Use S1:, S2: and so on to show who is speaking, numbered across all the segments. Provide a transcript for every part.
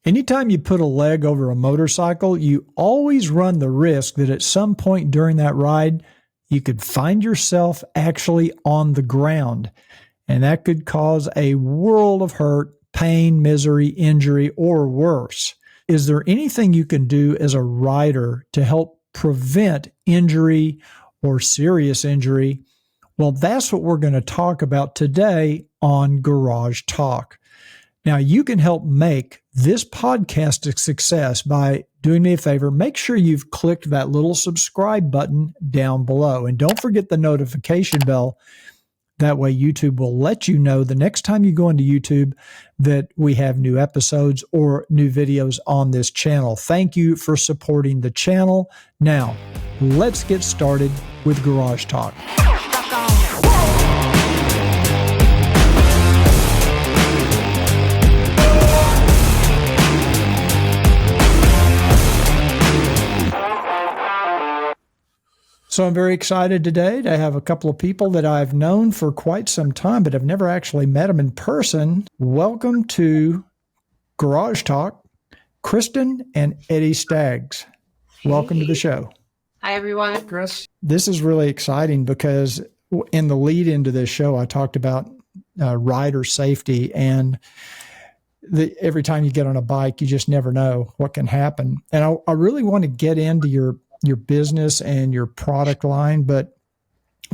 S1: Anytime you put a leg over a motorcycle, you always run the risk that at some point during that ride, you could find yourself actually on the ground. And that could cause a world of hurt, pain, misery, injury, or worse. Is there anything you can do as a rider to help prevent injury or serious injury? Well, that's what we're going to talk about today on Garage Talk. Now, you can help make this podcast a success by doing me a favor. Make sure you've clicked that little subscribe button down below. And don't forget the notification bell. That way, YouTube will let you know the next time you go into YouTube that we have new episodes or new videos on this channel. Thank you for supporting the channel. Now, let's get started with Garage Talk. So I'm very excited today to have a couple of people that I've known for quite some time, but I've never actually met them in person. Welcome to Garage Talk, Kristen and Eddie Staggs. Welcome to the show.
S2: Hi, everyone.
S3: Chris.
S1: This is really exciting because in the lead into this show, I talked about rider safety, and every time you get on a bike, you just never know what can happen. And I really want to get into your business and your product line. But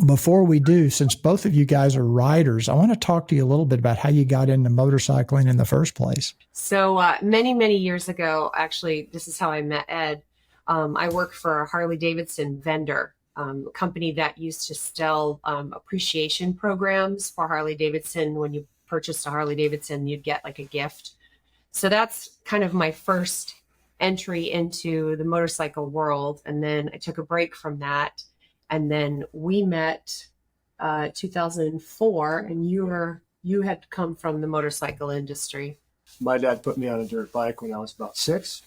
S1: before we do, since both of you guys are riders, I want to talk to you a little bit about how you got into motorcycling in the first place.
S2: So many years ago, actually, this is how I met Ed. I worked for a Harley-Davidson vendor, company that used to sell appreciation programs for Harley-Davidson. When you purchased a Harley-Davidson, you'd get like a gift. So that's kind of my first entry into the motorcycle world. And then I took a break from that. And then we met 2004, and you had come from the motorcycle industry.
S3: My dad put me on a dirt bike when I was about 6.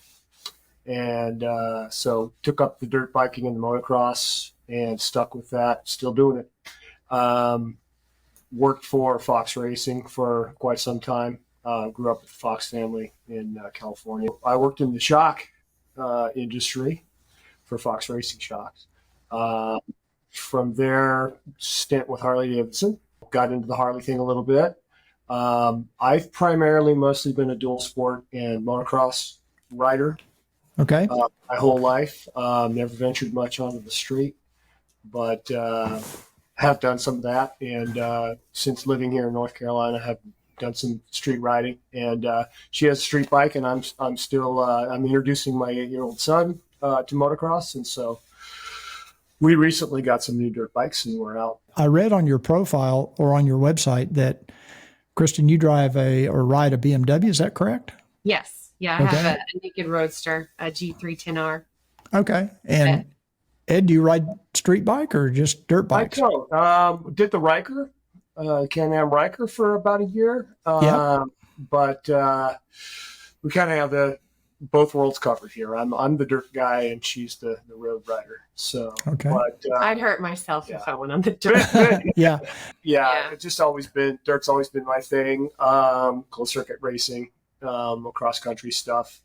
S3: And so took up the dirt biking and the motocross and stuck with that, still doing it. Worked for Fox Racing for quite some time. Grew up with the Fox family in California. I worked in the shock industry for Fox Racing Shocks. From there, stint with Harley-Davidson. Got into the Harley thing a little bit. I've primarily mostly been a dual sport and motocross rider.
S1: Okay.
S3: My whole life. Never ventured much onto the street, but have done some of that. And since living here in North Carolina, have done some street riding, and she has a street bike, and I'm still I'm introducing my 8-year-old son to motocross, and so we recently got some new dirt bikes, and we're out.
S1: I read on your profile or on your website that, Kristen, you drive or ride a BMW. Is that correct?
S2: Yes. Yeah, I have a naked roadster, a G310R.
S1: Okay. And Ed, do you ride street bike or just dirt bikes?
S3: I don't. Did the Riker. Can-Am Riker for about a year. But we kind of have both worlds covered here. I'm the dirt guy and she's the road rider. So,
S1: okay.
S3: But,
S2: I'd hurt myself if I went on the dirt.
S3: Yeah. It's just dirt's always been my thing. Closed circuit racing, cross country stuff.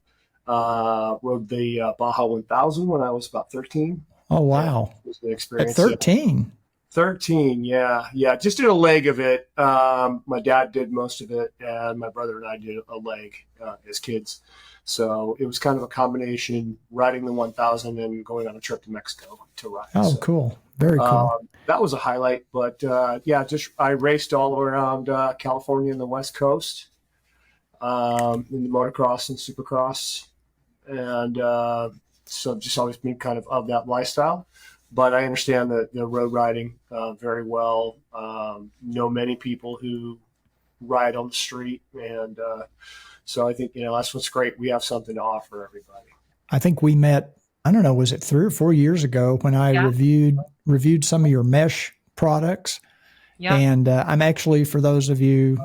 S3: Rode the Baja 1000 when I was about 13.
S1: Oh, wow.
S3: It was an experience.
S1: At 13?
S3: 13, yeah. Just did a leg of it. My dad did most of it, and my brother and I did a leg as kids. So it was kind of a combination, riding the 1000 and going on a trip to Mexico to ride.
S1: Oh, cool. Very cool.
S3: That was a highlight. But I raced all around California and the West Coast in the motocross and supercross. And so just always been kind of that lifestyle. But I understand the road riding very well. Know many people who ride on the street, and so I think that's what's great. We have something to offer everybody.
S1: I think we met. I don't know, was it 3 or 4 years ago when I reviewed some of your mesh products? Yeah. And I'm actually, for those of you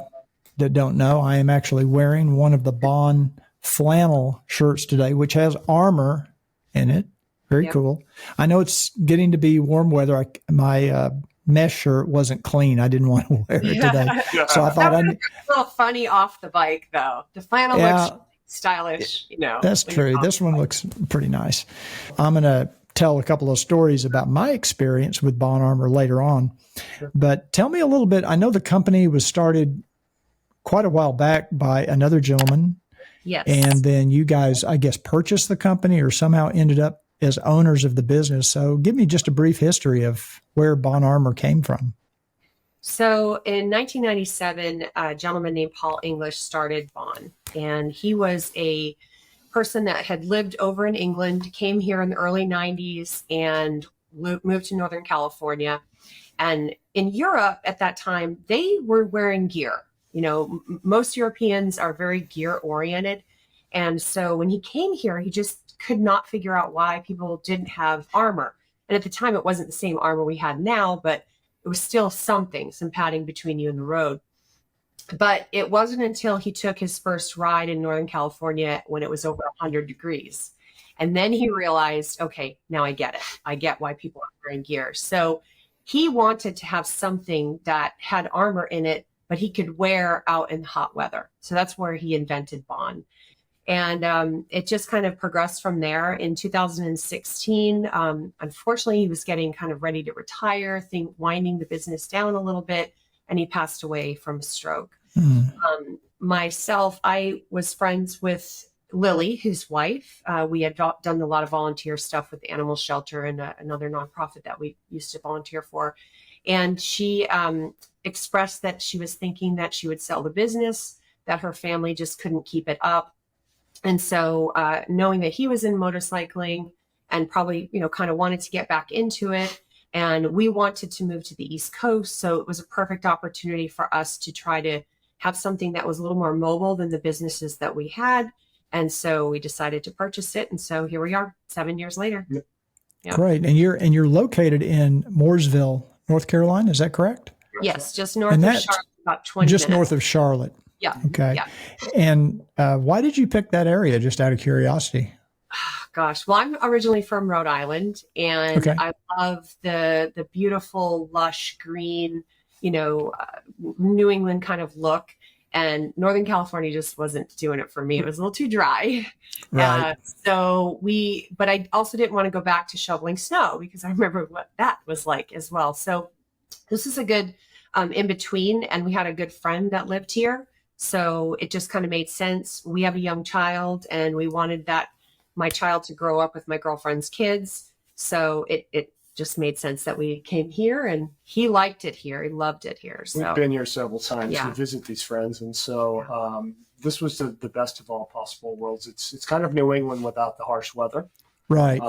S1: that don't know, I am actually wearing one of the Bohn flannel shirts today, which has armor in it. Very cool. I know it's getting to be warm weather. My mesh shirt wasn't clean. I didn't want to wear it today. So I thought
S2: a little funny off the bike, though. The flannel looks stylish,
S1: That's true. This one looks pretty nice. I'm going to tell a couple of stories about my experience with Bohn Armor later on.
S3: Sure.
S1: But tell me a little bit. I know the company was started quite a while back by another gentleman.
S2: Yes.
S1: And then you guys, I guess, purchased the company or somehow ended up as owners of the business. So give me just a brief history of where Bohn Armor came from.
S2: So in 1997, a gentleman named Paul English started Bohn, and he was a person that had lived over in England, came here in the early 90s and moved to Northern California. And in Europe at that time, they were wearing gear. Most Europeans are very gear oriented. And so when he came here, he just could not figure out why people didn't have armor. And at the time, it wasn't the same armor we had now, but it was still some padding between you and the road. But it wasn't until he took his first ride in Northern California when it was over 100 degrees. And then he realized, okay, now I get it. I get why people are wearing gear. So he wanted to have something that had armor in it, but he could wear out in hot weather. So that's where he invented Bohn. And it just kind of progressed from there. In 2016, unfortunately, he was getting kind of ready to retire, winding the business down a little bit, and he passed away from a stroke. Myself, I was friends with Lily, his wife. We had done a lot of volunteer stuff with the animal shelter and another nonprofit that we used to volunteer for. And she expressed that she was thinking that she would sell the business, that her family just couldn't keep it up. And so knowing that he was in motorcycling and probably, kind of wanted to get back into it, and we wanted to move to the East Coast. So it was a perfect opportunity for us to try to have something that was a little more mobile than the businesses that we had. And so we decided to purchase it. And so here we are 7 years later.
S3: Yep.
S2: Yep.
S1: Great. And you're located in Mooresville, North Carolina. Is that correct?
S2: Yes. Just north of Charlotte, about 20
S1: just
S2: minutes.
S1: North of Charlotte.
S2: Yeah.
S1: Okay.
S2: Yeah.
S1: And why did you pick that area, just out of curiosity?
S2: Gosh, well, I'm originally from Rhode Island, and
S1: Okay.
S2: I love the beautiful, lush green, New England kind of look. And Northern California just wasn't doing it for me. It was a little too dry.
S1: Right.
S2: But I also didn't want to go back to shoveling snow because I remember what that was like as well. So this is a good in between, and we had a good friend that lived here. So it just kind of made sense. We have a young child, and we wanted my child to grow up with my girlfriend's kids. So it just made sense that we came here, and he liked it here. He loved it here. So
S3: we've been here several times
S2: Yeah.
S3: to visit these friends. And so this was the best of all possible worlds. It's kind of New England without the harsh weather.
S1: Right.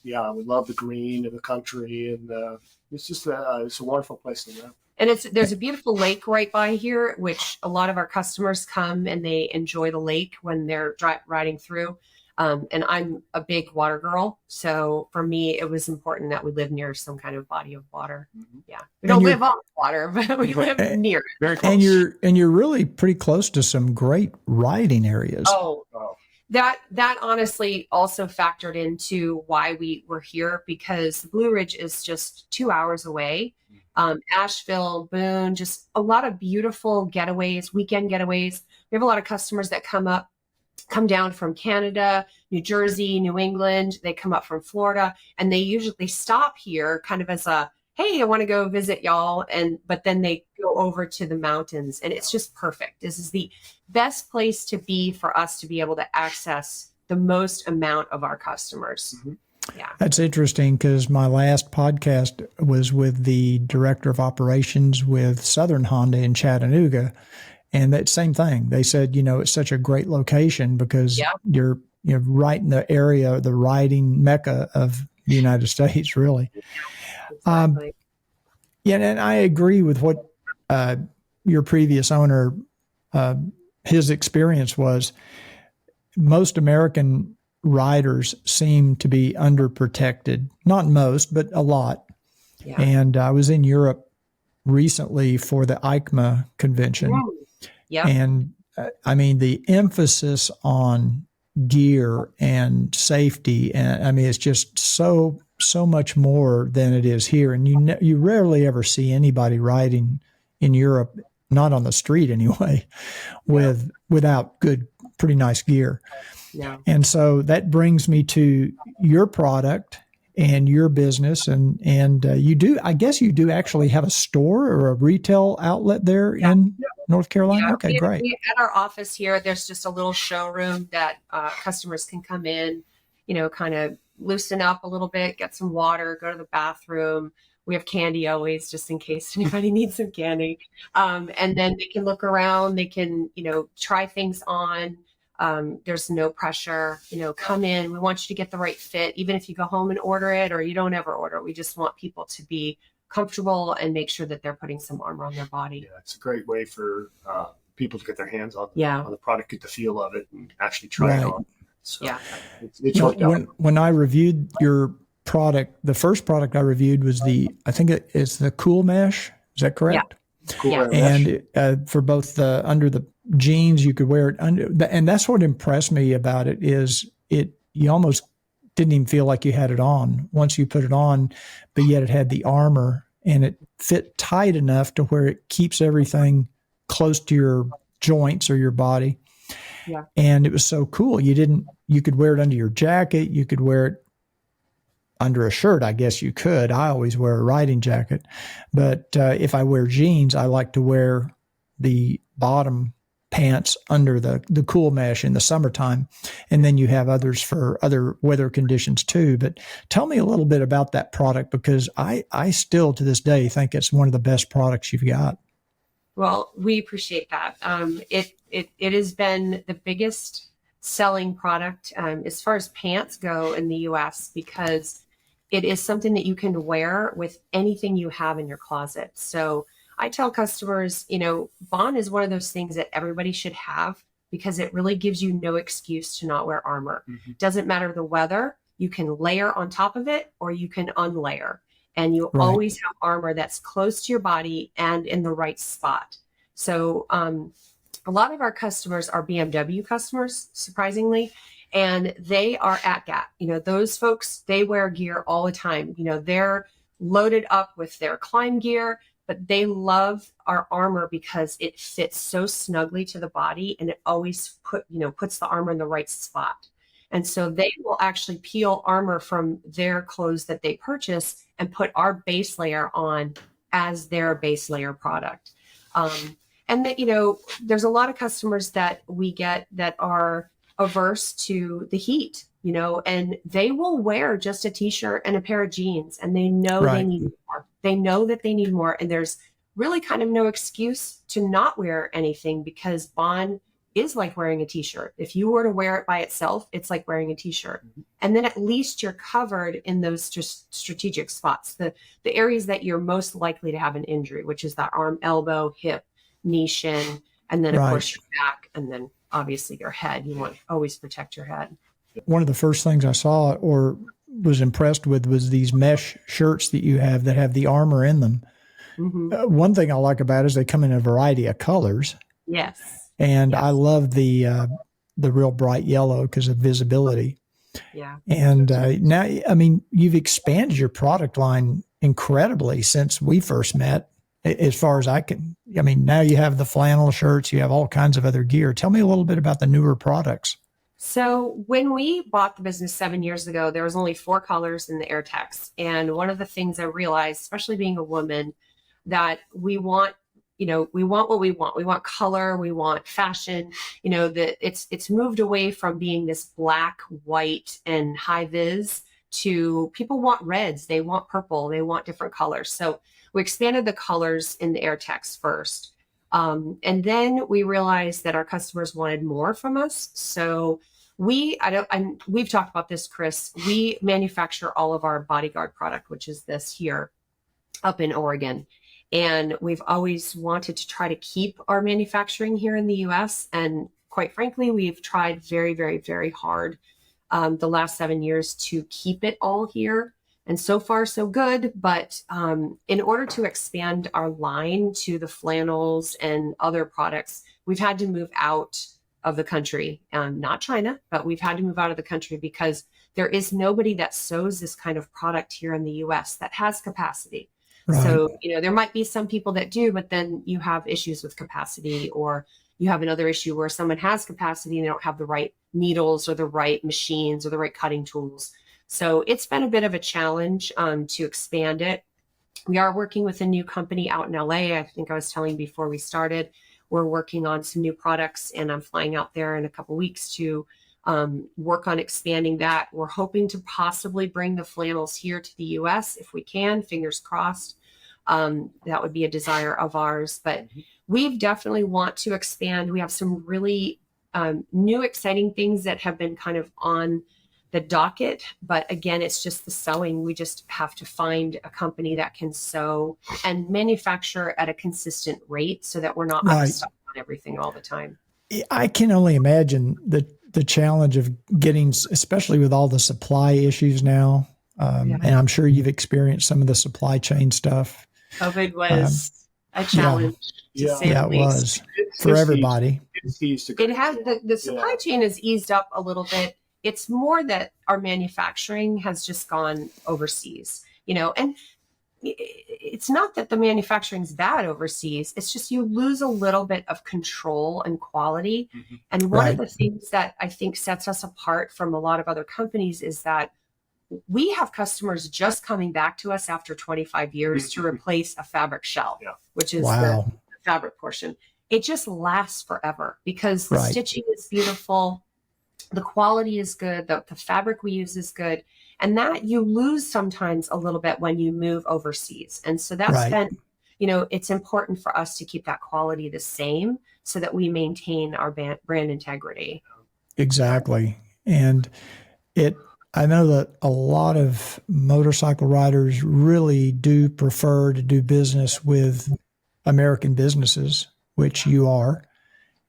S3: Yeah, we love the green and the country, and it's just it's a wonderful place to live.
S2: And there's a beautiful lake right by here, which a lot of our customers come and they enjoy the lake when they're riding through. And I'm a big water girl. So for me, it was important that we live near some kind of body of water.
S3: Mhm.
S2: Yeah. We don't live on water, but we live near it.
S3: Very close.
S1: And you're really pretty close to some great riding areas.
S2: Oh, that honestly also factored into why we were here, because the Blue Ridge is just 2 hours away. Asheville, Boone, just a lot of beautiful getaways, weekend getaways. We have a lot of customers that come down from Canada, New Jersey, New England. They come up from Florida, and they usually stop here kind of as a, hey, I want to go visit y'all. But then they go over to the mountains, and it's just perfect. This is the best place to be for us to be able to access the most amount of our customers.
S3: Mhm.
S2: Yeah.
S1: That's interesting, because my last podcast was with the director of operations with Southern Honda in Chattanooga. And that same thing. They said, it's such a great location because
S2: Yeah.
S1: you're right in the area, the riding mecca of the United States, really.
S2: Exactly.
S1: Yeah, and I agree with what your previous owner, his experience was. Most American riders seem to be underprotected. Not most, but a lot.
S2: Yeah.
S1: And I was in Europe recently for the EICMA convention.
S2: Yeah.
S1: And the emphasis on gear and safety, and it's just so much more than it is here. And you rarely ever see anybody riding in Europe, not on the street anyway, without good pretty nice gear.
S2: Yeah.
S1: And so that brings me to your product and your business. And you do, I guess you do actually have a store or a retail outlet there in North Carolina?
S2: Yeah,
S1: Okay, great.
S2: At our office here, there's just a little showroom that customers can come in, kind of loosen up a little bit, get some water, go to the bathroom. We have candy always, just in case anybody needs some candy. And then they can look around. They can, try things on. There's no pressure. Come in. We want you to get the right fit, even if you go home and order it or you don't ever order it. We just want people to be comfortable and make sure that they're putting some armor on their body.
S3: Yeah, it's a great way for people to get their hands on the product, get the feel of it, and actually try it on. So it's worked out.
S1: When I reviewed your product, the first product I reviewed was I think it's the Cool Mesh. Is that correct?
S3: Yeah. Cool
S1: Mesh. And for both under the jeans, you could wear it under, and that's what impressed me about it is you almost didn't even feel like you had it on once you put it on, but yet it had the armor and it fit tight enough to where it keeps everything close to your joints or your body.
S2: Yeah.
S1: And it was so cool. You could wear it under your jacket. You could wear it under a shirt. I guess you could. I always wear a riding jacket, but if I wear jeans, I like to wear the bottom pants under the Cool Mesh in the summertime. And then you have others for other weather conditions too. But tell me a little bit about that product, because I still to this day think it's one of the best products you've got.
S2: Well, we appreciate that. It has been the biggest selling product as far as pants go in the US, because it is something that you can wear with anything you have in your closet. So I tell customers, Bohn is one of those things that everybody should have, because it really gives you no excuse to not wear armor. Mm-hmm. Doesn't matter the weather. You can layer on top of it or you can unlayer, and you always have armor that's close to your body and in the right spot. So a lot of our customers are BMW customers, surprisingly, and they are at Gap. Those folks, they wear gear all the time. They're loaded up with their climb gear, but they love our armor because it fits so snugly to the body, and it always puts the armor in the right spot. And so they will actually peel armor from their clothes that they purchase and put our base layer on as their base layer product. And that, there's a lot of customers that we get that are averse to the heat, and they will wear just a t-shirt and a pair of jeans, and they know they need more. They know that they need more. And there's really kind of no excuse to not wear anything, because Bohn is like wearing a t-shirt. If you were to wear it by itself, it's like wearing a t-shirt. Mm-hmm. And then at least you're covered in those strategic spots, the areas that you're most likely to have an injury, which is that arm, elbow, hip, knee, shin, and then of course your back, and then obviously your head. You want to always protect your head.
S1: One of the first things I saw or was impressed with was these mesh shirts that you have that have the armor in them. Mm-hmm. One thing I like about it is they come in a variety of colors.
S2: Yes.
S1: And I love the real bright yellow because of visibility.
S2: Yeah.
S1: And now, I mean, you've expanded your product line incredibly since we first met. As far as now you have the flannel shirts, you have all kinds of other gear. Tell me a little bit about the newer products.
S2: So when we bought the business 7 years ago, there was only 4 colors in the AirTex. And one of the things I realized, especially being a woman, that we want what we want. We want color, we want fashion, that it's moved away from being this black, white, and high vis to people want reds, they want purple, they want different colors. So we expanded the colors in the AirTex first. And then we realized that our customers wanted more from us. So we've talked about this, Chris. We manufacture all of our bodyguard product, which is this here up in Oregon. And we've always wanted to try to keep our manufacturing here in the US. And quite frankly, we've tried very, very, very hard the last 7 years to keep it all here. And so far, so good. But in order to expand our line to the flannels and other products, we've had to move out of the country, not China, but we've had to move out of the country because there is nobody that sews this kind of product here in the US that has capacity. Right. So, there might be some people that do, but then you have issues with capacity, or you have another issue where someone has capacity and they don't have the right needles or the right machines or the right cutting tools. So it's been a bit of a challenge to expand it. We are working with a new company out in LA. I think I was telling you before we started, we're working on some new products, and I'm flying out there in a couple weeks to work on expanding that. We're hoping to possibly bring the flannels here to the US if we can, fingers crossed. That would be a desire of ours, but we definitely want to expand. We have some really new, exciting things that have been kind of on the docket, but again, it's just the sewing. We just have to find a company that can sew and manufacture at a consistent rate so that we're not stuck on everything all the time.
S1: I can only imagine the challenge of getting, especially with all the supply issues now. And I'm sure you've experienced some of the supply chain stuff.
S2: COVID was a challenge. To say the
S1: it
S2: least.
S1: was for everybody.
S2: It has the supply chain has eased up a little bit. It's more that our manufacturing has just gone overseas, and it's not that the manufacturing's bad overseas. It's just you lose a little bit of control and quality. And one of the things that I think sets us apart from a lot of other companies is that we have customers just coming back to us after 25 years to replace a fabric shell, which is the fabric portion. It just lasts forever because the stitching is beautiful. The quality is good. The fabric we use is good. And that you lose sometimes a little bit when you move overseas. And so that's been, it's important for us to keep that quality the same so that we maintain our brand integrity.
S1: Exactly. And I know that a lot of motorcycle riders really do prefer to do business with American businesses, which you are.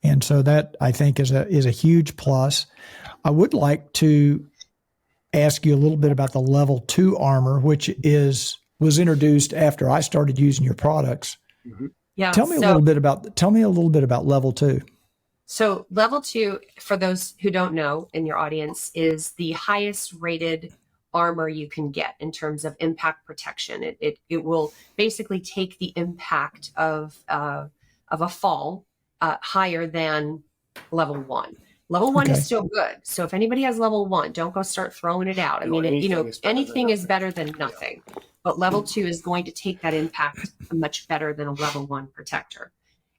S1: And so that, I think, is a huge plus. I would like to ask you a little bit about the level 2 armor, which was introduced after I started using your products.
S2: Yeah.
S1: Tell me a little bit about level 2.
S2: So level 2, for those who don't know in your audience, is the highest rated armor you can get in terms of impact protection. It will basically take the impact of a fall higher than level 1. Level 1 is still good. So if anybody has level 1, don't go start throwing it out. I mean, anything is better than nothing. But level 2 is going to take that impact much better than a level 1 protector.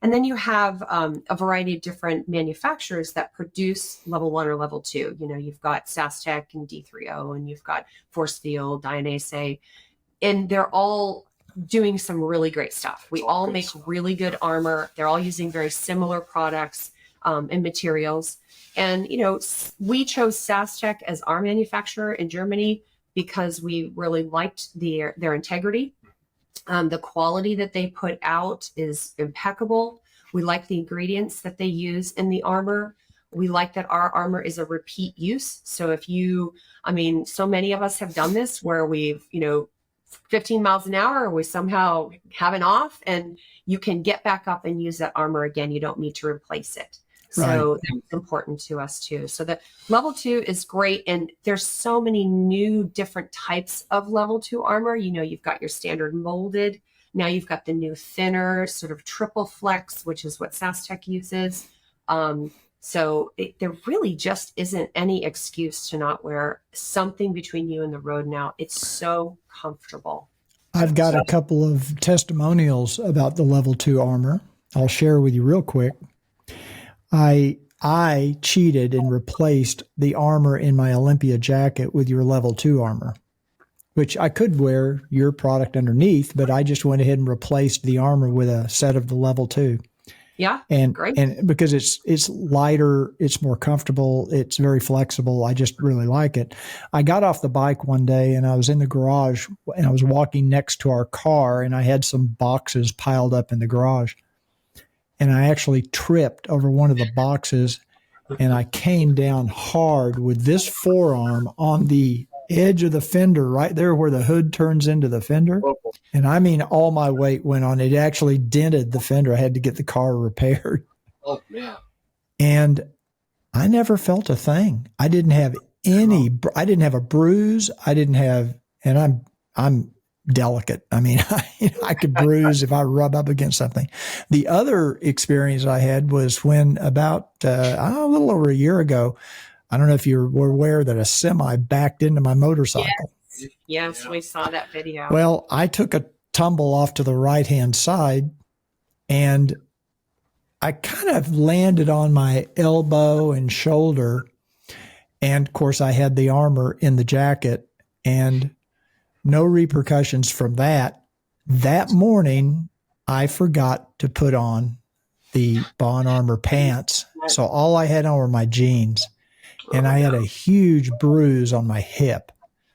S2: And then you have a variety of different manufacturers that produce level 1 or level 2. You've got SaskTech and D3O, and you've got Force Field, Dainese, and they're all doing some really great stuff. We all make really good armor. They're all using very similar products and materials. And, we chose SaskTech as our manufacturer in Germany because we really liked their integrity. The quality that they put out is impeccable. We like the ingredients that they use in the armor. We like that our armor is a repeat use. So so many of us have done this where we've, 15 miles an hour, we somehow have an off and you can get back up and use that armor again. You don't need to replace it. So that's important to us too. So the level 2 is great. And there's so many new different types of level 2 armor. You've got your standard molded. Now you've got the new thinner sort of triple flex, which is what SaskTech uses. There really just isn't any excuse to not wear something between you and the road now. It's so comfortable.
S1: I've got a couple of testimonials about the level 2 armor. I'll share with you real quick. I cheated and replaced the armor in my Olympia jacket with your level 2 armor, which I could wear your product underneath, but I just went ahead and replaced the armor with a set of the level 2.
S2: Yeah.
S1: And
S2: great.
S1: And because it's lighter, it's more comfortable, it's very flexible. I just really like it. I got off the bike one day and I was in the garage and I was walking next to our car and I had some boxes piled up in the garage. And I actually tripped over one of the boxes and I came down hard with this forearm on the edge of the fender right there where the hood turns into the fender. And I mean, all my weight went on. It actually dented the fender. I had to get the car repaired. Oh, man. And I never felt a thing. I didn't have I didn't have a bruise. I didn't have, and I'm delicate. I mean, I could bruise if I rub up against something. The other experience I had was when about a little over a year ago, I don't know if you were aware that a semi backed into my motorcycle.
S2: Yes,
S3: Yeah.
S2: we saw that video.
S1: Well, I took a tumble off to the right-hand side, and I kind of landed on my elbow and shoulder. And of course, I had the armor in the jacket, and no repercussions from that. That morning, I forgot to put on the Bohn Armor pants. So all I had on were my jeans, and I had a huge bruise on my hip.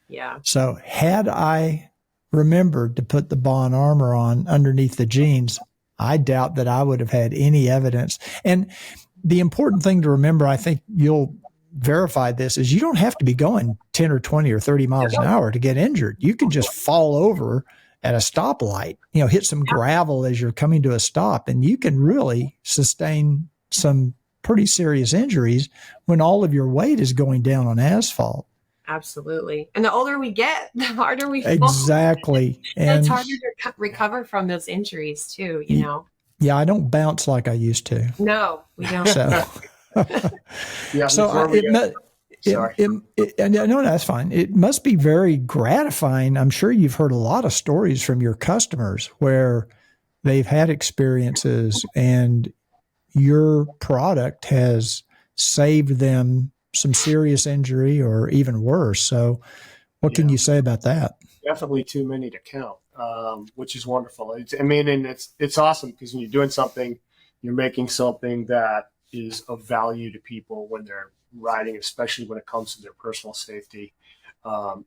S2: Yeah.
S1: So had I remembered to put the Bohn Armor on underneath the jeans, I doubt that I would have had any evidence. And the important thing to remember, I think you'll verify this, is you don't have to be going 10 or 20 or 30 miles an hour to get injured. You can just fall over at a stoplight, hit some gravel as you're coming to a stop, and you can really sustain some pretty serious injuries when all of your weight is going down on asphalt.
S2: Absolutely. And the older we get, the harder we fall.
S1: Exactly.
S2: And it's
S1: And
S2: harder to recover from those injuries too,
S1: yeah, I don't bounce like I used to.
S2: No, we don't.
S1: So,
S3: Yeah.
S1: no, that's fine. It must be very gratifying. I'm sure you've heard a lot of stories from your customers where they've had experiences and your product has saved them some serious injury or even worse. So what can you say about that?
S3: Definitely too many to count, which is wonderful. It's awesome because when you're doing something, you're making something that is of value to people when they're riding, especially when it comes to their personal safety.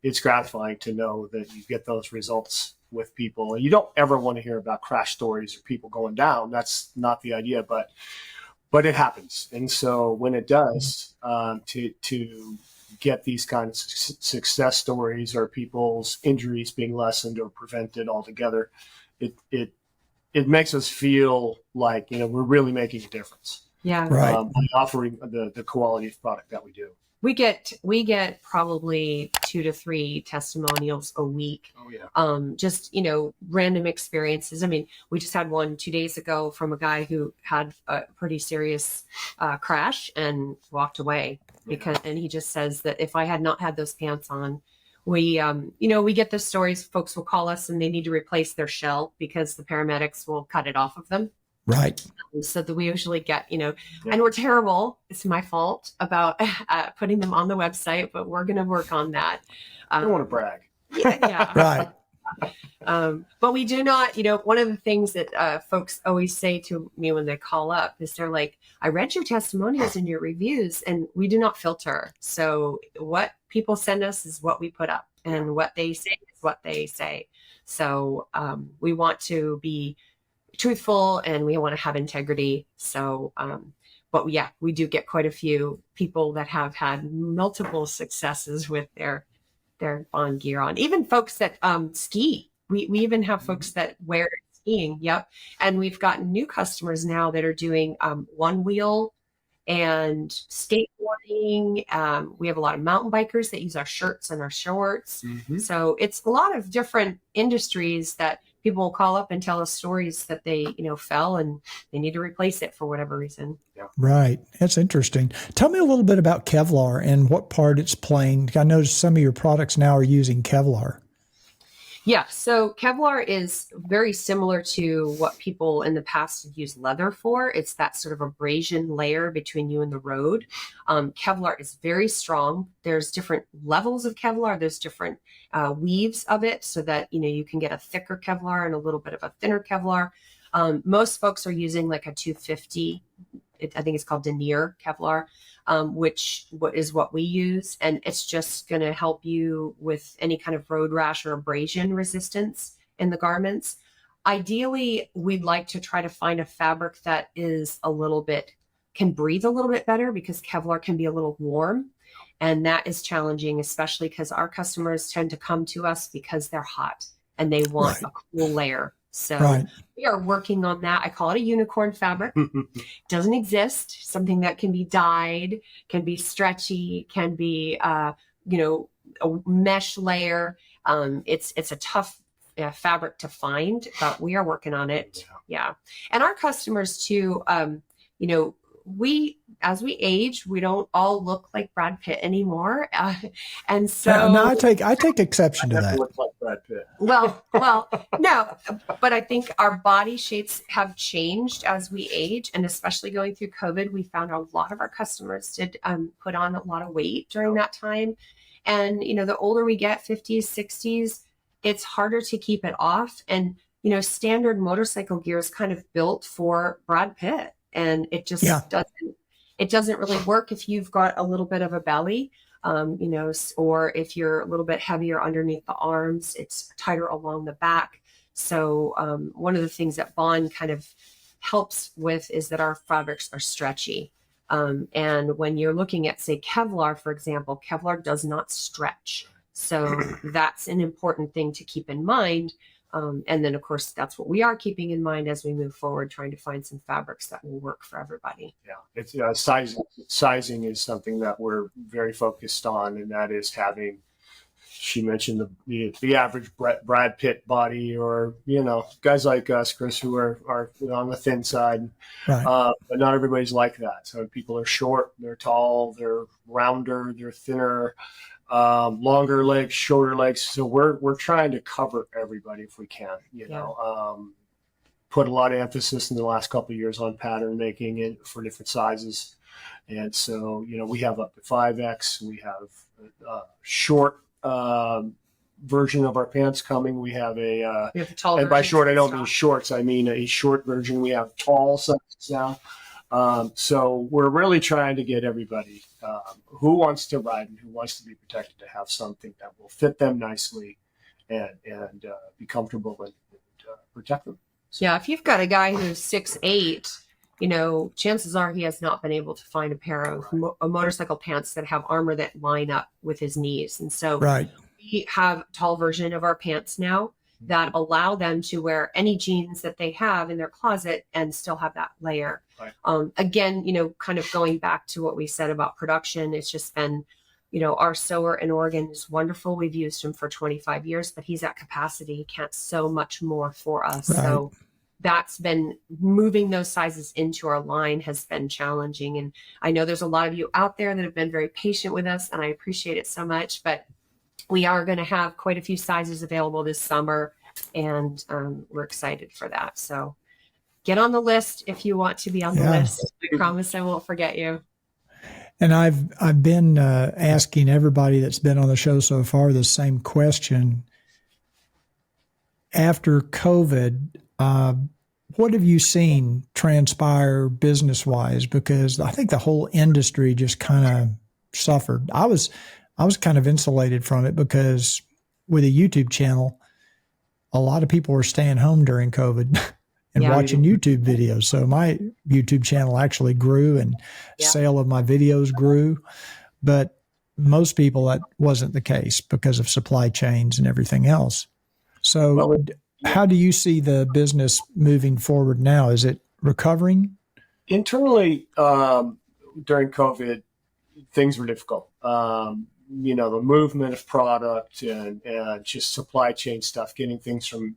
S3: It's gratifying to know that you get those results with people. And you don't ever want to hear about crash stories or people going down. That's not the idea, but it happens. And so when it does, to get these kinds of success stories or people's injuries being lessened or prevented altogether, it makes us feel like, we're really making a difference.
S2: Yeah.
S1: Right.
S3: By offering the quality of product that we do.
S2: We get probably 2 to 3 testimonials a week.
S3: Oh yeah.
S2: Just, random experiences. I mean, we just had one 2 days ago from a guy who had a pretty serious crash and walked away and he just says that if I had not had those pants on, we get the stories, folks will call us and they need to replace their shell because the paramedics will cut it off of them.
S1: Right.
S2: So that we usually get, and we're terrible. It's my fault about putting them on the website, but we're going to work on that.
S3: I don't want to brag.
S2: Yeah.
S1: Right.
S2: But we do not, one of the things that folks always say to me when they call up is they're like, I read your testimonials and your reviews, and we do not filter. So what people send us is what we put up, and what they say is what they say. So we want to be truthful and we want to have integrity. So, but yeah, we do get quite a few people that have had multiple successes with their Bohn gear on. Even folks that ski. We even have folks that wear it skiing. Yep. And we've gotten new customers now that are doing one wheel and skateboarding. We have a lot of mountain bikers that use our shirts and our shorts. Mm-hmm. So it's a lot of different industries that people will call up and tell us stories that they, fell and they need to replace it for whatever reason.
S3: Yeah.
S1: Right. That's interesting. Tell me a little bit about Kevlar and what part it's playing. I noticed some of your products now are using Kevlar.
S2: Yeah. So Kevlar is very similar to what people in the past have used leather for. It's that sort of abrasion layer between you and the road. Kevlar is very strong. There's different levels of Kevlar. There's different weaves of it so that, you can get a thicker Kevlar and a little bit of a thinner Kevlar. Most folks are using like a 250. I think it's called denier Kevlar, which is what we use. And it's just going to help you with any kind of road rash or abrasion resistance in the garments. Ideally, we'd like to try to find a fabric that is can breathe a little bit better, because Kevlar can be a little warm. And that is challenging, especially because our customers tend to come to us because they're hot and they want a cool layer. So we are working on that. I call it a unicorn fabric. Doesn't exist. Something that can be dyed, can be stretchy, can be, a mesh layer. It's a tough fabric to find, but we are working on it. Yeah. And our customers too, you know, as we age, we don't all look like Brad Pitt anymore. And so
S1: no, I take exception to that.
S3: Look like Brad Pitt.
S2: well, no, but I think our body shapes have changed as we age, and especially going through COVID, we found a lot of our customers did put on a lot of weight during that time. And, you know, the older we get, 50s, 60s, it's harder to keep it off. And, you know, standard motorcycle gear is kind of built for Brad Pitt, and it just doesn't really work if you've got a little bit of a belly. You know, or if you're a little bit heavier underneath the arms, it's tighter along the back. So one of the things that Bohn kind of helps with is that our fabrics are stretchy. And when you're looking at, say, Kevlar, for example, Kevlar does not stretch. So that's an important thing to keep in mind. And then, of course, that's what we are keeping in mind as we move forward, trying to find some fabrics that will work for everybody.
S3: Yeah, it's sizing is something that we're very focused on, and that is having. She mentioned the average Brad Pitt body, or, you know, guys like us, Chris, who are on the thin side,
S1: Right.
S3: But not everybody's like that. So people are short, they're tall, they're rounder, they're thinner. Longer legs, shorter legs. So we're trying to cover everybody if we can, you know, put a lot of emphasis in the last couple of years on pattern making it for different sizes. And so, you know, we have up to 5X, we have a short, version of our pants coming. We have a
S2: tall,
S3: and by short, I don't mean shorts. I mean a short version. We have tall sizes now. So we're really trying to get everybody who wants to ride and who wants to be protected to have something that will fit them nicely and be comfortable and protect them. So,
S2: yeah, if you've got a guy who's 6'8", you know, chances are he has not been able to find a pair of motorcycle pants that have armor that line up with his knees. And so we have a tall version of our pants now that allow them to wear any jeans that they have in their closet and still have that layer.
S3: Right.
S2: Again, you know, kind of going back to what we said about production, it's just been, you know, our sewer in Oregon is wonderful. We've used him for 25 years, but he's at capacity. He can't sew much more for us.
S1: Right.
S2: So that's been moving those sizes into our line has been challenging. And I know there's a lot of you out there that have been very patient with us, and I appreciate it so much, but we are going to have quite a few sizes available this summer, and we're excited for that. So get on the list if you want to be on the list. I promise I won't forget you.
S1: And I've been asking everybody that's been on the show so far the same question. After COVID, what have you seen transpire business-wise? Because I think the whole industry just kind of suffered. I was kind of insulated from it because with a YouTube channel, a lot of people were staying home during COVID and watching YouTube videos. So my YouTube channel actually grew, and sale of my videos grew. But most people, that wasn't the case because of supply chains and everything else. So how do you see the business moving forward now? Is it recovering?
S3: Internally, during COVID, things were difficult. You know, the movement of product and just supply chain stuff, getting things from,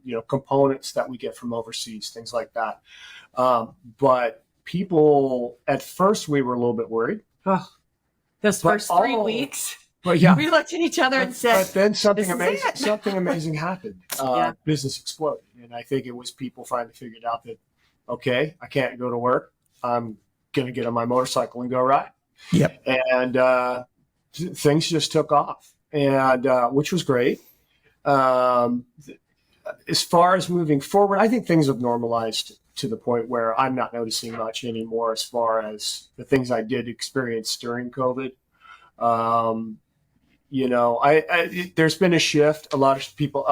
S3: you know, components that we get from overseas, things like that. But people, at first, we were a little bit worried.
S2: Oh, those first 3 weeks.
S3: But yeah,
S2: we looked at each other and said,
S3: but then something amazing happened. Business exploded. And I think it was people finally figured out that, okay, I can't go to work. I'm going to get on my motorcycle and go ride.
S1: Yep.
S3: And things just took off, and which was great. As far as moving forward, I think things have normalized to the point where I'm not noticing much anymore as far as the things I did experience during COVID. You know, there's been a shift. A lot of people,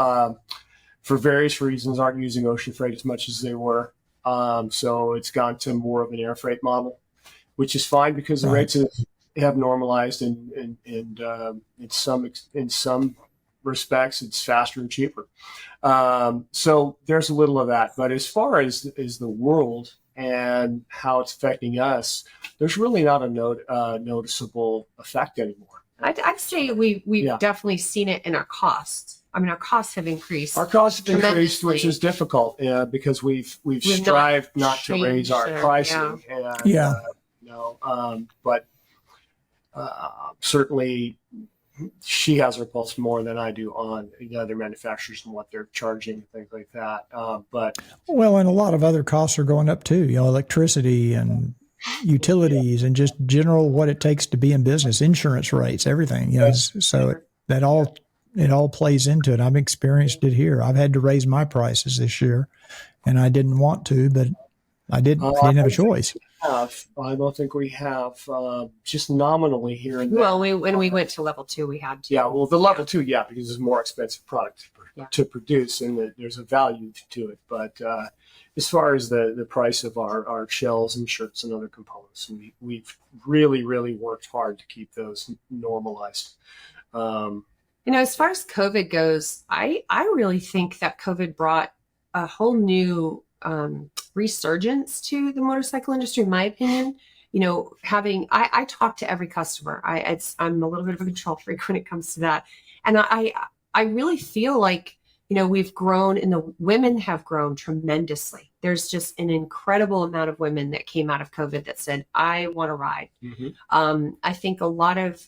S3: for various reasons, aren't using ocean freight as much as they were. So it's gone to more of an air freight model, which is fine because the rates have normalized, and in some respects, it's faster and cheaper. So there's a little of that. But as far as the world and how it's affecting us, there's really not a noticeable effect anymore.
S2: I'd say we've definitely seen it in our costs. our costs have increased.
S3: Our costs have increased, which
S2: tremendously.
S3: is difficult because we've
S2: We've
S3: strived not to raise
S2: changed
S3: our
S2: it,
S3: pricing. And,
S1: Yeah.
S3: But certainly she has her pulse more than I do on the other manufacturers and what they're charging and things like that. But
S1: Well, and a lot of other costs are going up too, electricity and utilities and just general what it takes to be in business, insurance rates, everything, so it all plays into it. I've experienced it here. I've had to raise my prices this year and I didn't want to, but I didn't have a choice.
S3: I don't think we have, just nominally here and there.
S2: Well, when we went to level 2, we had to.
S3: Yeah, well, the level 2, because it's a more expensive product
S2: Yeah.
S3: to produce, and there's a value to it. But as far as the price of our shells and shirts and other components, we've really, really worked hard to keep those normalized.
S2: As far as COVID goes, I really think that COVID brought a whole new resurgence to the motorcycle industry, in my opinion. I talk to every customer. I'm a little bit of a control freak when it comes to that. And I really feel like, we've grown and the women have grown tremendously. There's just an incredible amount of women that came out of COVID that said, I want to ride.
S3: Mm-hmm.
S2: I think a lot of,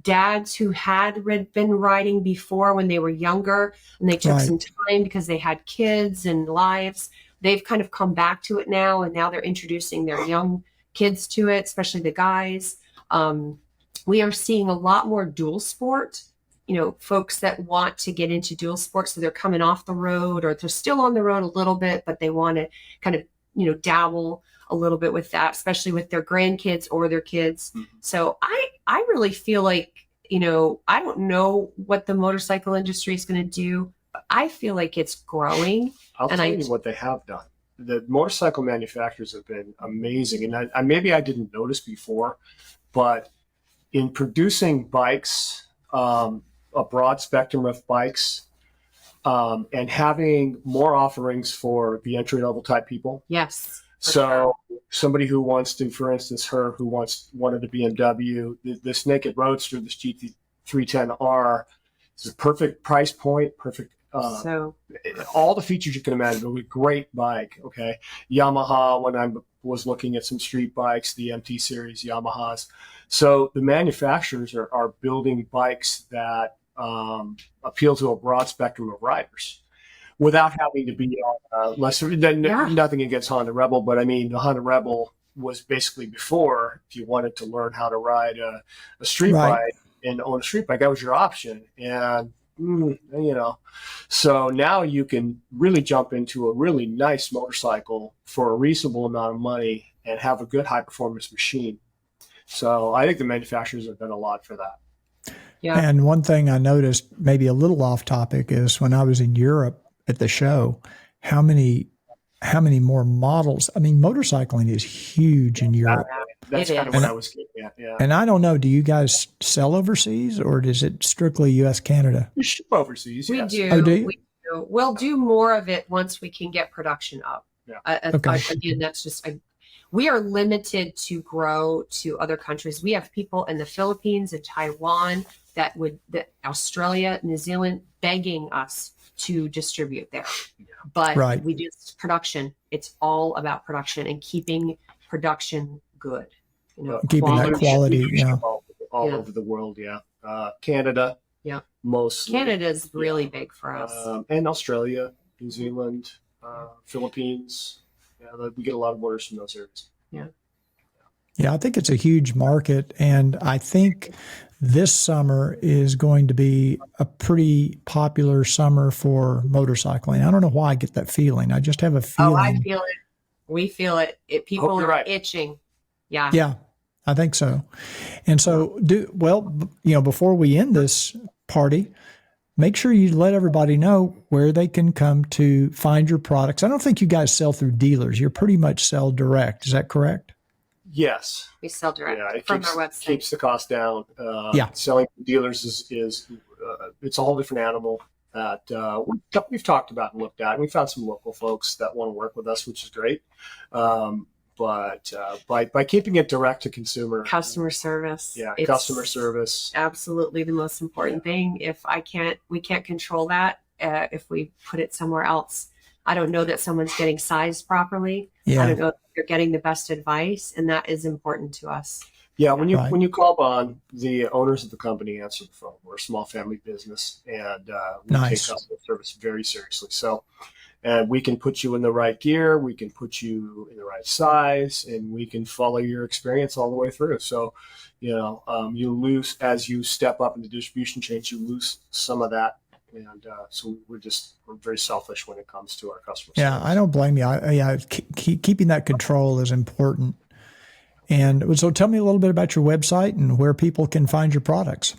S2: dads who had been riding before when they were younger and they took
S1: Right.
S2: some time because they had kids and lives, they've kind of come back to it now. And now they're introducing their young kids to it, especially the guys. We are seeing a lot more dual sport, folks that want to get into dual sport. So they're coming off the road or they're still on the road a little bit, but they want to kind of, dabble a little bit with that, especially with their grandkids or their kids.
S3: Mm-hmm.
S2: So I really feel like, I don't know what the motorcycle industry is going to do, but I feel like it's growing.
S3: I'll tell you what they have done. The motorcycle manufacturers have been amazing. And I maybe I didn't notice before, but in producing bikes, a broad spectrum of bikes, and having more offerings for the entry-level type people.
S2: Yes.
S3: So somebody who wants to, for instance, who wanted a BMW, this Naked Roadster, this GT310R, is a perfect price point, perfect.
S2: So
S3: all the features you can imagine. It was a great bike. Okay, Yamaha. When I was looking at some street bikes, the MT series Yamahas. So the manufacturers are building bikes that appeal to a broad spectrum of riders, without having to be on nothing against Honda Rebel, but I mean the Honda Rebel was basically before, if you wanted to learn how to ride a street
S1: Right.
S3: bike and own a street bike, that was your option. And so now you can really jump into a really nice motorcycle for a reasonable amount of money and have a good high performance machine. So I think the manufacturers have done a lot for that.
S2: yeah.
S1: And one thing I noticed, maybe a little off topic, is when I was in Europe at the show, how many more models. I mean, motorcycling is huge in Europe.
S3: That's
S2: It
S3: kind of
S2: is.
S3: what I was getting at. Yeah.
S1: And I don't know, do you guys sell overseas or is it strictly US, Canada?
S3: We ship overseas.
S2: We
S3: yes.
S2: do.
S1: Oh, do you?
S2: We do. We'll do more of it once we can get production up.
S3: Yeah.
S1: Okay.
S2: Again, that's just we are limited to grow to other countries. We have people in the Philippines and Taiwan that Australia, New Zealand begging us to distribute there. But
S1: Right.
S2: we do production. It's all about production and keeping production good.
S1: Keeping that quality,
S3: We ship
S1: yeah.
S3: all over the world. Yeah. Canada.
S2: Yeah.
S3: Mostly.
S2: Canada's really big for us.
S3: And Australia, New Zealand, Philippines. Yeah, we get a lot of orders from those areas.
S1: Yeah, I think it's a huge market. And I think this summer is going to be a pretty popular summer for motorcycling. I don't know why I get that feeling. I just have a feeling.
S2: Oh, I feel it. We feel it. People
S3: Hope
S2: are
S3: you're right.
S2: itching. Yeah.
S1: Yeah, I think so. And so, before we end this party, make sure you let everybody know where they can come to find your products. I don't think you guys sell through dealers. You pretty much sell direct. Is that correct?
S3: Yes.
S2: We sell direct
S3: Yeah, it
S2: from
S3: keeps,
S2: our website.
S3: keeps the cost down.
S1: Yeah.
S3: Selling to dealers is it's a whole different animal that we've talked about and looked at. And we found some local folks that want to work with us, which is great. But by keeping it direct to consumer,
S2: Customer service.
S3: yeah,
S2: It's
S3: customer service.
S2: absolutely the most important thing. If we can't control that. If we put it somewhere else, I don't know that someone's getting sized properly. I don't know if you're getting the best advice, and that is important to us.
S3: Yeah, when you call Bohn, the owners of the company answer the phone. We're a small family business, and we take customer service very seriously. So, and we can put you in the right gear, we can put you in the right size, and we can follow your experience all the way through. So, you lose as you step up in the distribution chains, you lose some of that. And so we're very selfish when it comes to our customers.
S1: Yeah, I don't blame you. Keeping that control is important. And so tell me a little bit about your website and where people can find your products.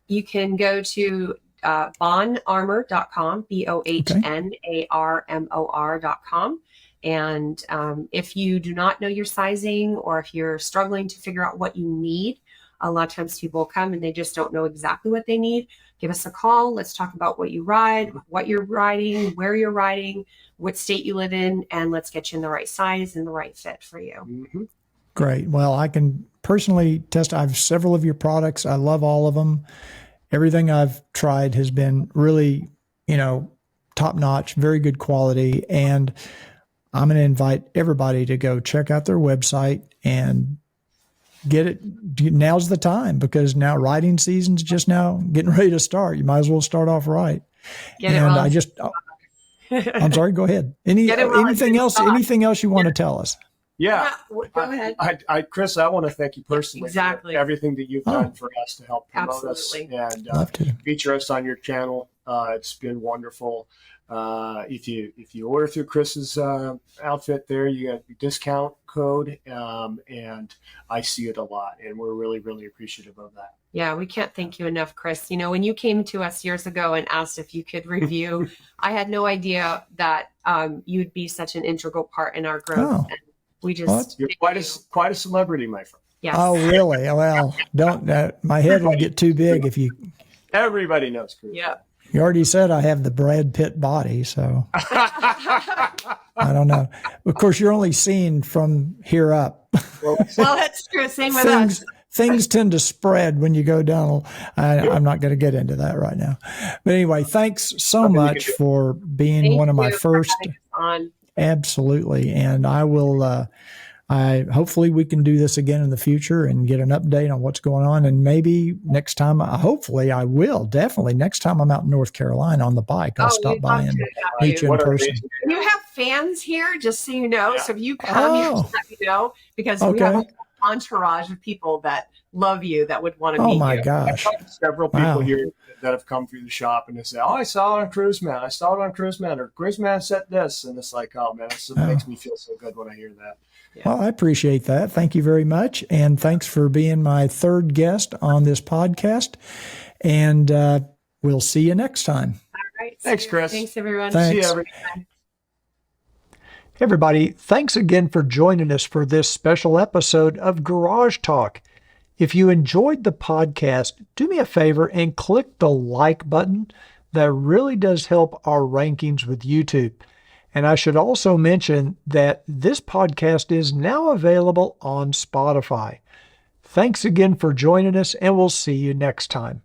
S2: You can go to bohnarmor.com, BOHNARMOR.com. And if you do not know your sizing, or if you're struggling to figure out what you need, a lot of times people come and they just don't know exactly what they need. Give us a call. Let's talk about what you ride, what you're riding, where you're riding, what state you live in, and let's get you in the right size and the right fit for you.
S3: Mm-hmm.
S1: Great. Well, I can personally I have several of your products. I love all of them. Everything I've tried has been really, top notch, very good quality. And I'm going to invite everybody to go check out their website and get it. Now's the time, because now riding season's just now getting ready to start. You might as well start off right. I'm sorry, go ahead. Anything else you want to tell us?
S3: Yeah,
S2: go ahead.
S3: Chris, I want to thank you personally for everything that you've done for us to help promote us and feature us on your channel. It's been wonderful. If you order through Chris's outfit there, you get a discount code, and I see it a lot, and we're really, really appreciative of that.
S2: Yeah, we can't thank you enough, Chris. When you came to us years ago and asked if you could review, I had no idea that you'd be such an integral part in our growth. And we just
S3: you're quite a celebrity, my friend.
S2: Yes.
S1: Oh, really? Well, don't. My head will get too big if you.
S3: Everybody knows Cruise.
S2: Yeah.
S1: You already said I have the Brad Pitt body, so I don't know. Of course, you're only seen from here up.
S2: Well, that's true. Same with us.
S1: Things tend to spread when you go down. I'm not going to get into that right now. But anyway, thanks so much for being one of my first. Absolutely. And I will, hopefully we can do this again in the future and get an update on what's going on. And maybe next time, hopefully I will, definitely next time I'm out in North Carolina on the bike, I'll stop by and meet you in person.
S2: You have fans here, just so you know. Yeah. So if you come, you just let me know, because we have an entourage of people that love you, that would want to meet you.
S1: Oh my gosh.
S3: Several people here that have come through the shop and they say, I saw it on Cruiseman. I saw it on Cruiseman, or Cruiseman said this. And it's like, oh man, it makes me feel so good when I hear that.
S1: Yeah. Well, I appreciate that. Thank you very much. And thanks for being my third guest on this podcast. And we'll see you next time.
S2: All right.
S3: Thanks, Chris.
S2: Thanks, everyone.
S1: Thanks.
S3: See you, everybody.
S1: Hey, everybody. Thanks again for joining us for this special episode of Garage Talk. If you enjoyed the podcast, do me a favor and click the like button. That really does help our rankings with YouTube. And I should also mention that this podcast is now available on Spotify. Thanks again for joining us, and we'll see you next time.